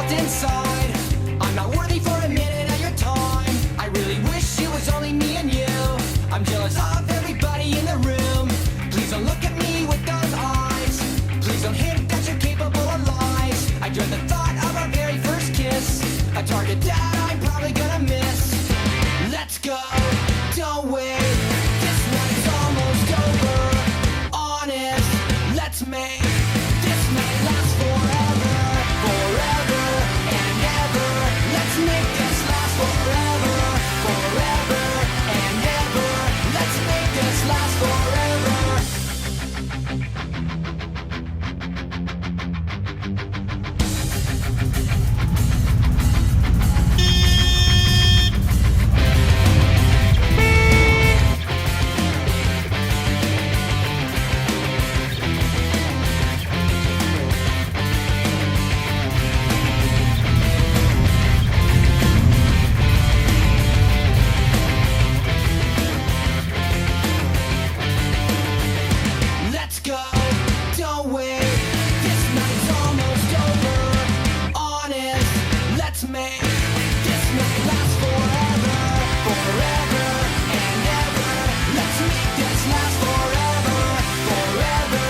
trapped inside. I'm not worthy for a minute of your time. I really wish it was only me and you. I'm jealous of everybody in the room. Please don't look at me with those eyes. Please don't hint that you're capable of lies. I dread the thought of our very first kiss, a target that I'm probably gonna miss. Let's go, don't wait. This night's almost over. Honest, let's make this night last forever. Forever and ever. Let's make this last forever. Forever and ever. Let's make this last forever. Let's go, don't wait. This night's almost over. Honest, let's make this night last forever. Forever and ever. Let's make this last forever. Forever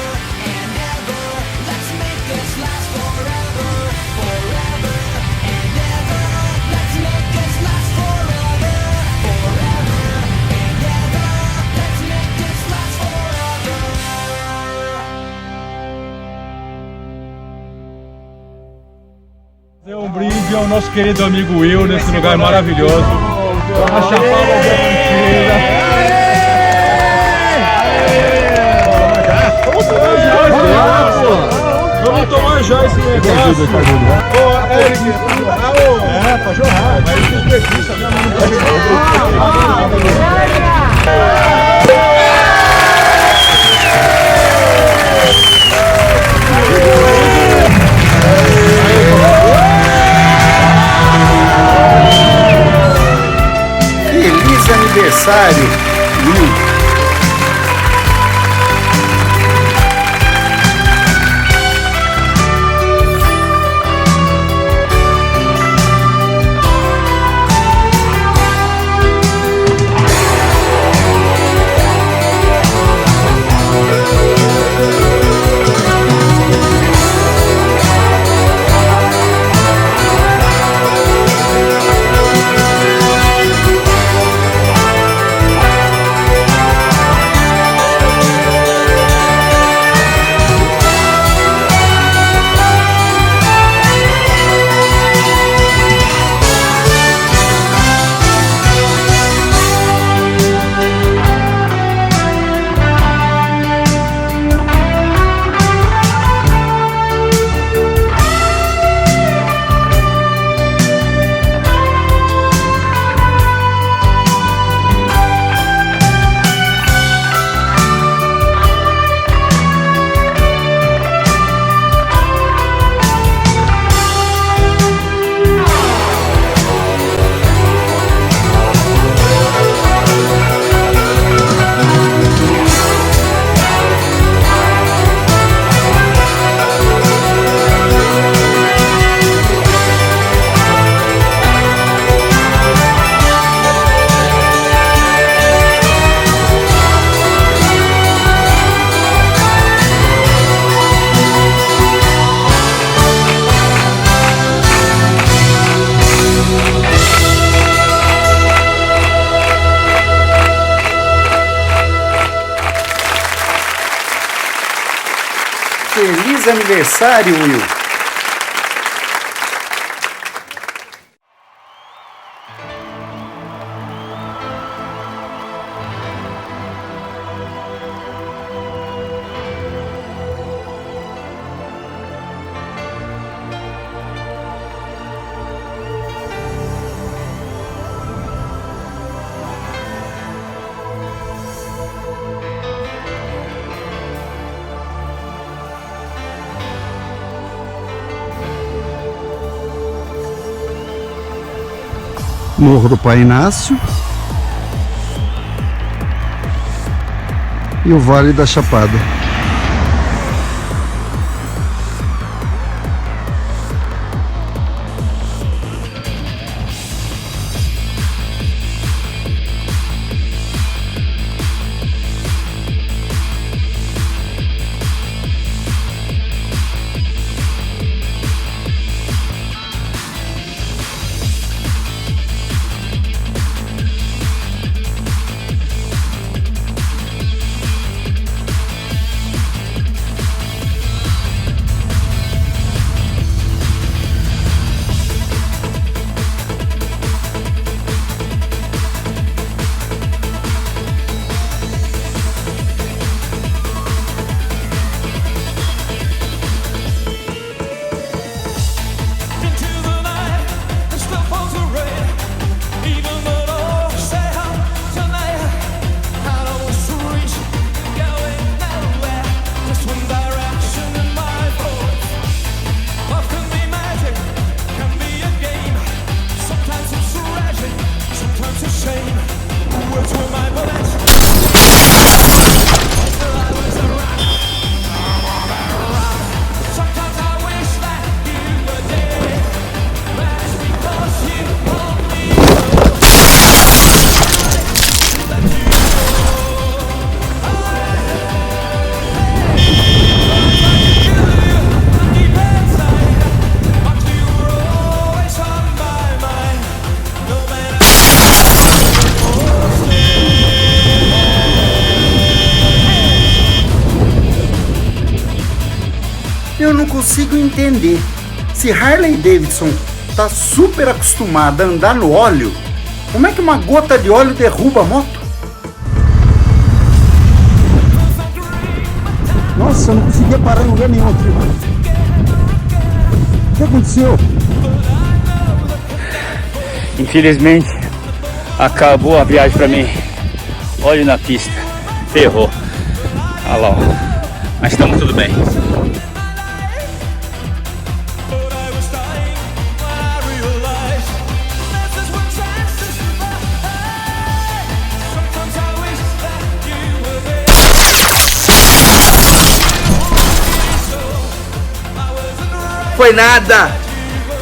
and ever. Let's make this last forever. Forever and ever. Let's make this last forever. Forever and ever. Let's make this last forever. Fazer um brinde ao nosso querido amigo Will nesse lugar maravilhoso. A Chapada Diamantina. Vamos tomar já esse negócio. Ô, Eric, pra jorrar. Mas desperdiça, Feliz aniversário, Will. Feliz aniversário, Will! Morro do Pai Inácio e o Vale da Chapada. Eu não consigo entender. Se Harley Davidson tá super acostumada a andar no óleo, como é que uma gota de óleo derruba a moto? Nossa, eu não conseguia parar em lugar nenhum aqui. O que aconteceu? Infelizmente, acabou a viagem pra mim. Olha na pista, ferrou. Olha lá, ó. Mas estamos tudo bem.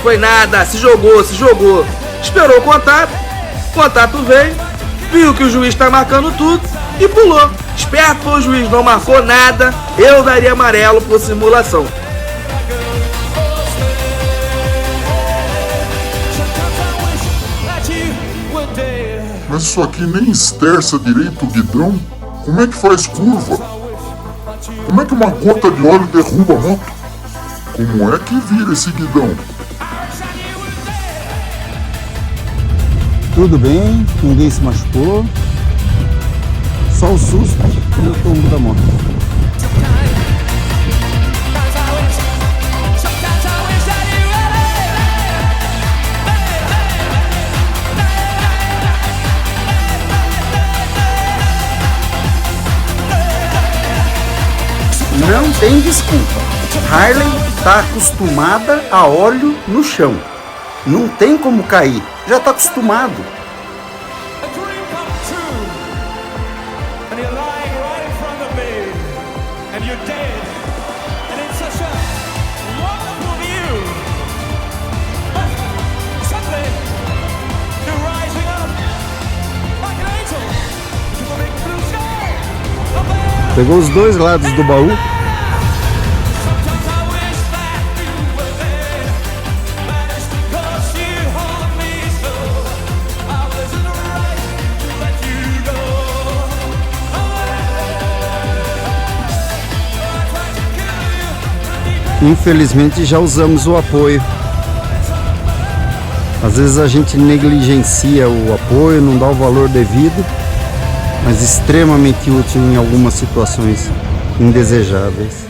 Foi nada, se jogou. Esperou o contato veio, viu que o juiz tá marcando tudo e pulou. Esperto, o juiz não marcou nada, eu daria amarelo por simulação. Mas isso aqui nem esterça direito o guidão. Como é que faz curva? Como é que uma gota de óleo derruba a moto? Como é que vira esse guidão? Tudo bem, ninguém se machucou. Só o susto e o tombo da moto. Não tem desculpa. Harley tá acostumada a óleo no chão. Não tem como cair, já tá acostumado. Pegou os dois lados do baú. Infelizmente já usamos o apoio. Às vezes a gente negligencia o apoio, não dá o valor devido, mas extremamente útil em algumas situações indesejáveis.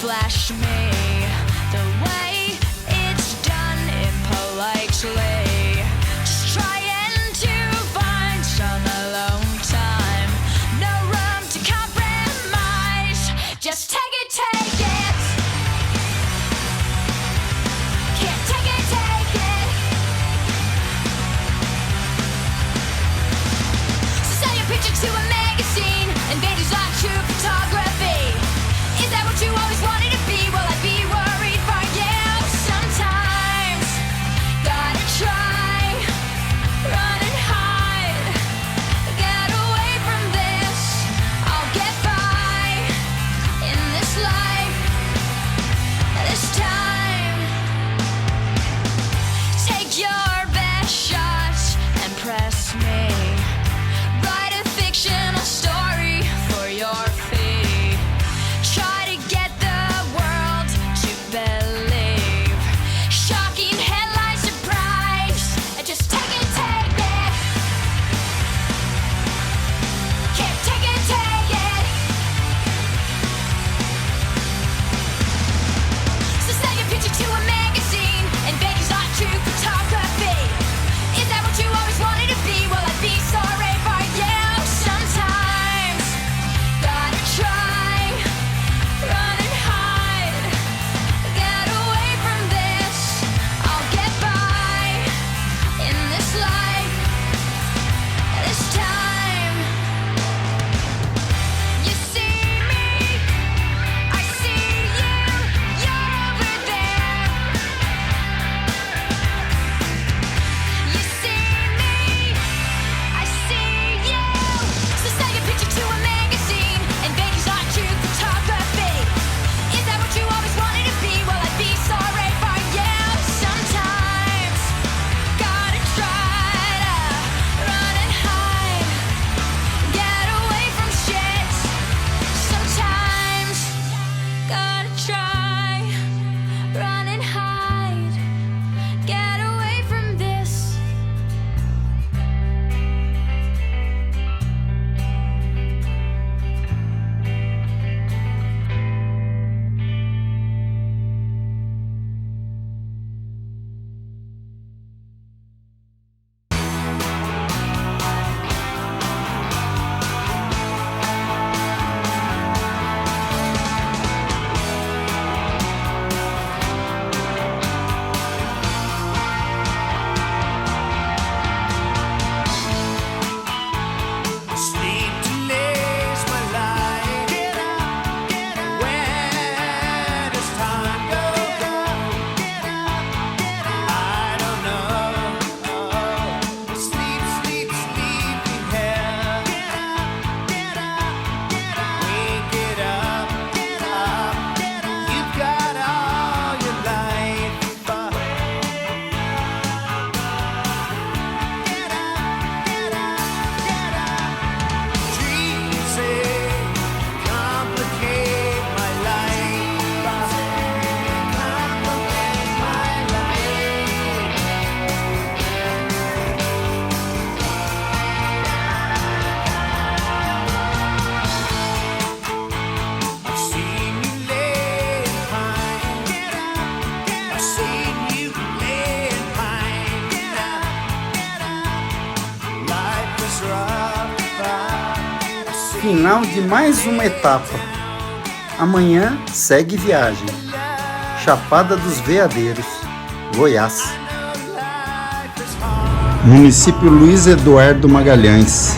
Flash me the way it's done impolitely. Just trying to find some alone time. No room to compromise. Just take it, take it. Can't take it, take it. So sell your picture to a magazine and babies on true photography. Is that what you always wanted to be? Will I be worried for you? Sometimes gotta try, run and hide, get away from this. I'll get by in this life, this time. Take your best shots and press me. Write a fictional story for your fee. Try to get the world to believe. Shocking headline surprise. Just take it, take it. Can't take it, take it. So sell your picture to a magazine and baby's not true photography. Is that what you always wanted to be? Will I be final de mais uma etapa. Amanhã segue viagem. Chapada dos Veadeiros, Goiás. Município Luiz Eduardo Magalhães.